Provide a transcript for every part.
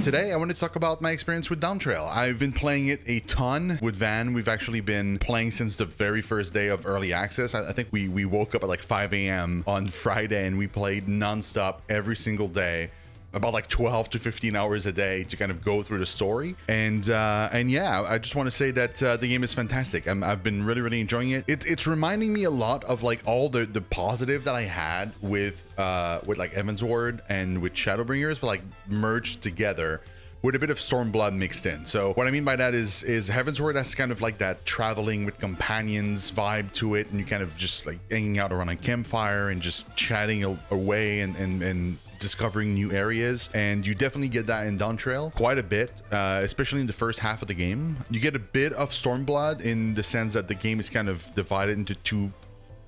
Today, I want to talk about my experience with Dawntrail. I've been playing it a ton with Van. We've actually been playing since the very first day of early access. I think we woke up at like 5 a.m. on Friday and we played nonstop every single day, about like 12 to 15 hours a day to kind of go through the story. And yeah, I just want to say that the game is fantastic. I've been really enjoying it. It's reminding me a lot of like all the positive that I had with like Evansward and with Shadowbringers, but like merged together with a bit of Stormblood mixed in. So what I mean by that is Heavensward has kind of like that traveling with companions vibe to it, and you kind of just like hanging out around a campfire and just chatting away and discovering new areas. And you definitely get that in Dawntrail quite a bit, especially in the first half of the game. You get a bit of Stormblood in the sense that the game is kind of divided into two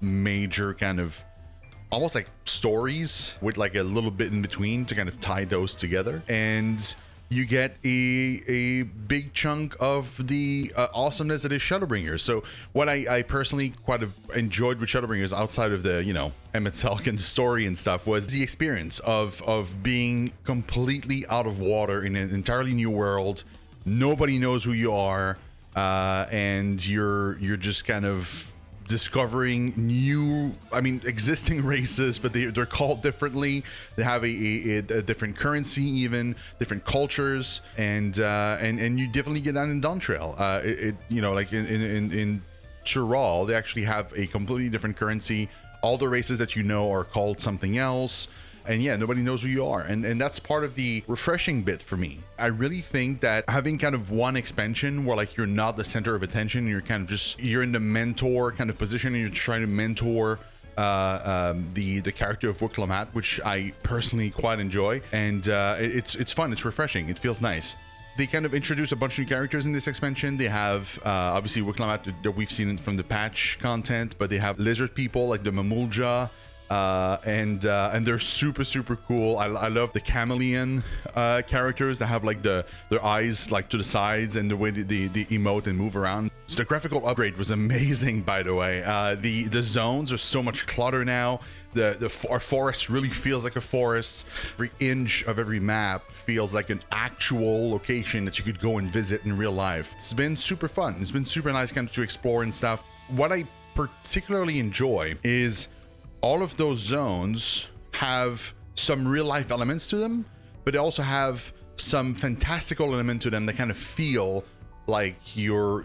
major kind of almost like stories with like a little bit in between to kind of tie those together. And you get a big chunk of the awesomeness that is Shadowbringers. So what I personally quite enjoyed with Shadowbringers, outside of the, you know, Emmett Selkin story and stuff, was the experience of being completely out of water in an entirely new world. Nobody knows who you are, and you're just kind of discovering new, I mean, existing races, but they're called differently. They have a different currency, even different cultures, and you definitely get that in Dawntrail. You know, like in Chiral, they actually have a completely different currency. All the races that you know are called something else. And yeah, nobody knows who you are. And that's part of the refreshing bit for me. I really think that having kind of one expansion where like you're not the center of attention, you're kind of just, you're in the mentor kind of position and you're trying to mentor the character of Wicklamat, which I personally quite enjoy. And it's fun, it's refreshing, it feels nice. They kind of introduce a bunch of new characters in this expansion. They have obviously Wicklamat that we've seen from the patch content, but they have lizard people like the Mamulja. And they're super cool. I love the chameleon characters that have like their eyes like to the sides and the way they emote and move around. So the graphical upgrade was amazing, by the way. The zones are so much clutter now. Our forest really feels like a forest. Every inch of every map feels like an actual location that you could go and visit in real life. It's been super fun. It's been super nice kind of to explore and stuff. What I particularly enjoy is all of those zones have some real life elements to them, but they also have some fantastical element to them that kind of feel like you're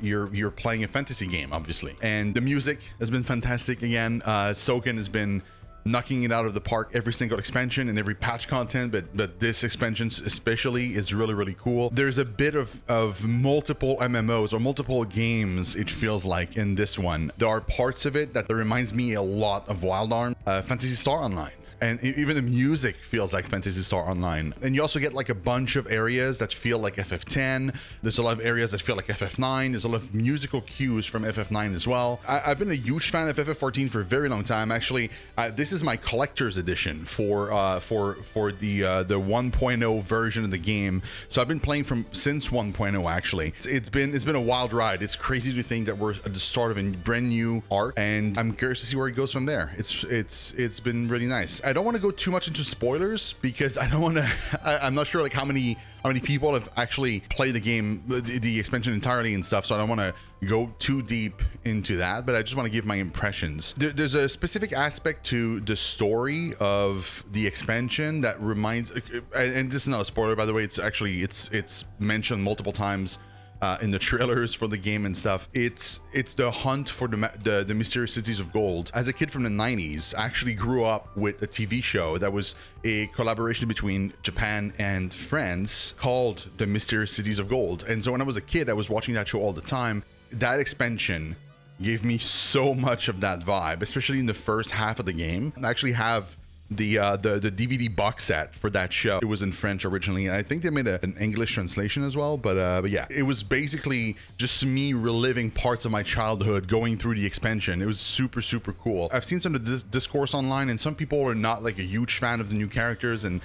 playing a fantasy game, obviously. And the music has been fantastic again. Soken has been knocking it out of the park every single expansion and every patch content, but this expansion especially is really cool. There's a bit of multiple MMOs or multiple games, it feels like, in this one. There are parts of it that reminds me a lot of Wild Arms, Phantasy Star Online. And even the music feels like Phantasy Star Online. And you also get like a bunch of areas that feel like FF10. There's a lot of areas that feel like FF9. There's a lot of musical cues from FF9 as well. I've been a huge fan of FF14 for a very long time. Actually, this is my collector's edition for the 1.0 version of the game. So I've been playing since 1.0 actually. It's been a wild ride. It's crazy to think that we're at the start of a brand new arc, and I'm curious to see where it goes from there. It's been really nice. I don't want to go too much into spoilers because I don't want to. I'm not sure like how many people have actually played the game, the expansion entirely and stuff. So I don't want to go too deep into that. But I just want to give my impressions. There's a specific aspect to the story of the expansion that reminds. And this is not a spoiler, by the way. It's mentioned multiple times in the trailers for the game and stuff. It's the hunt for the mysterious cities of gold. As a kid from the 90s, I actually grew up with a TV show that was a collaboration between Japan and France called The Mysterious Cities of Gold. And so when I was a kid, I was watching that show all the time. That expansion gave me so much of that vibe, especially in the first half of the game. I actually have the DVD box set for that show. It was in French originally, and I think they made an English translation as well. But yeah, it was basically just me reliving parts of my childhood going through the expansion. It was super cool. I've seen some of the discourse online, and some people are not like a huge fan of the new characters, and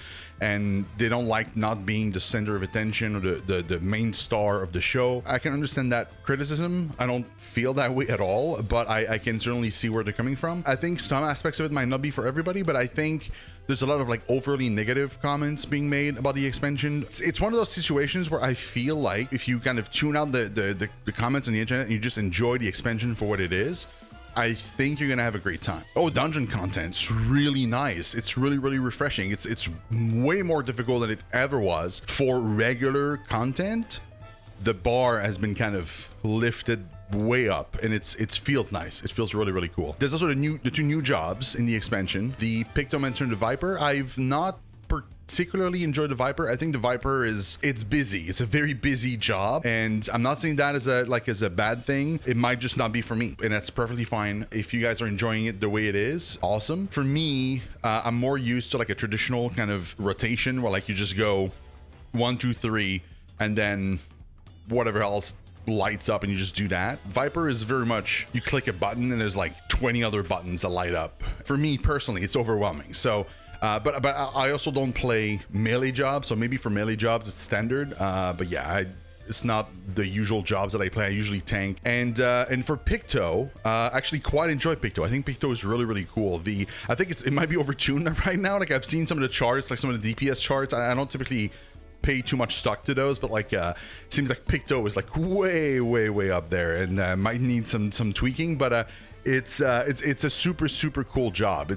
they don't like not being the center of attention or the main star of the show. I can understand that criticism. I don't feel that way at all, but I can certainly see where they're coming from. I think some aspects of it might not be for everybody, but I think think there's a lot of like overly negative comments being made about the expansion. It's one of those situations where I feel like if you kind of tune out the comments on the internet and you just enjoy the expansion for what it is, I think you're gonna have a great time. Oh, dungeon content's really nice. It's really, really refreshing. It's way more difficult than it ever was. For regular content, the bar has been kind of lifted way up, and it feels nice. It feels really, really cool. There's also the two new jobs in the expansion, the Pictomancer and the Viper. I've not particularly enjoyed the Viper. I think the Viper it's busy. It's a very busy job, and I'm not saying that as a bad thing. It might just not be for me, and that's perfectly fine. If you guys are enjoying it the way it is, awesome. For me, I'm more used to like a traditional kind of rotation where like you just go 1, 2, 3, and then whatever else lights up and you just do that. Viper is very much you click a button and there's like 20 other buttons that light up. For me personally, it's overwhelming. So but I also don't play melee jobs, so maybe for melee jobs it's standard, but yeah, it's not the usual jobs that I play. I usually tank. And for Picto, actually quite enjoy Picto. I think Picto is really, really cool. I think it might be overtuned right now. Like I've seen some of the charts, like some of the DPS charts. I don't typically pay too much stock to those, but like seems like Picto is like way up there, and might need some tweaking, but it's a super cool job.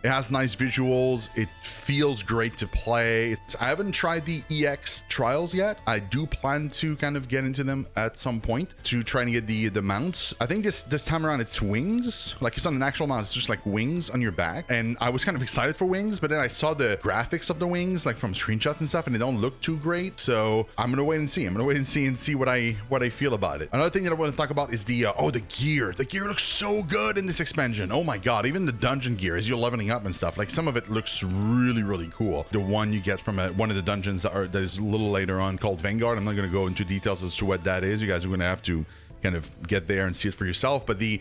It has nice visuals. It feels great to play. I haven't tried the EX trials yet. I do plan to kind of get into them at some point to try and get the mounts. I think this time around it's wings. Like it's not an actual mount. It's just like wings on your back. And I was kind of excited for wings, but then I saw the graphics of the wings like from screenshots and stuff, and they don't look too great. So I'm gonna wait and see. And see what I feel about it. Another thing that I want to talk about is the gear. The gear looks so good in this expansion. Oh my god, even the dungeon gear as you're leveling up and stuff, like some of it looks really cool. The one you get from one of the dungeons that is a little later on called Vanguard. I'm not going to go into details as to what that is. You guys are going to have to kind of get there and see it for yourself, but the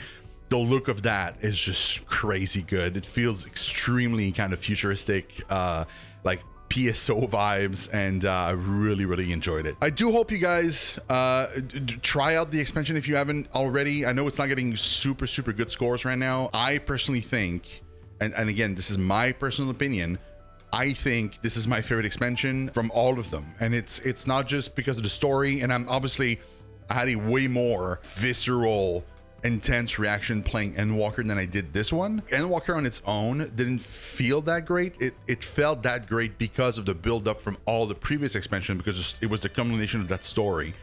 look of that is just crazy good. It feels extremely kind of futuristic, like PSO vibes, and I really enjoyed it. I do hope you guys try out the expansion if you haven't already. I know it's not getting super good scores right now. I personally think, and again, this is my personal opinion, I think this is my favorite expansion from all of them. And it's not just because of the story, and I had a way more visceral, intense reaction playing Endwalker than I did this one. Endwalker on its own didn't feel that great. It felt that great because of the build up from all the previous expansion, because it was the culmination of that story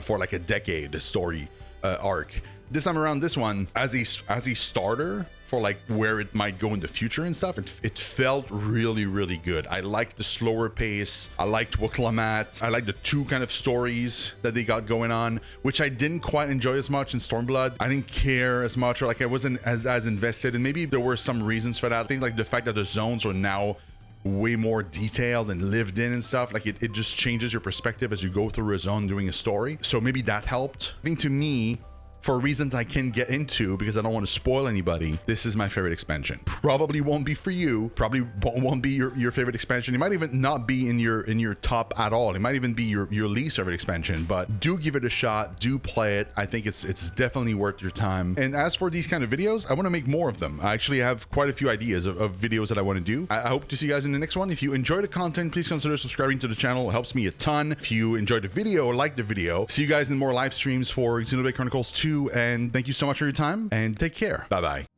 for like a decade, the story arc. This time around, this one as a starter for like where it might go in the future and stuff, it felt really good. I liked the slower pace. I liked Waklamat. I liked the two kind of stories that they got going on, which I didn't quite enjoy as much in Stormblood. I didn't care as much, or like I wasn't as invested, and maybe there were some reasons for that. I think like the fact that the zones are now way more detailed and lived in and stuff, like it just changes your perspective as you go through a zone doing a story. So maybe that helped. I think to me, for reasons I can get into because I don't want to spoil anybody, this is my favorite expansion. Probably won't be for you. Probably won't be your favorite expansion. It might even not be in your top at all. It might even be your least favorite expansion, but do give it a shot. Do play it. I think it's definitely worth your time. And as for these kind of videos, I want to make more of them. I actually have quite a few ideas of videos that I want to do. I hope to see you guys in the next one. If you enjoy the content, please consider subscribing to the channel. It helps me a ton. If you enjoyed the video or liked the video, see you guys in more live streams for Xenoblade Chronicles 2, and thank you so much for your time, and take care. Bye-bye.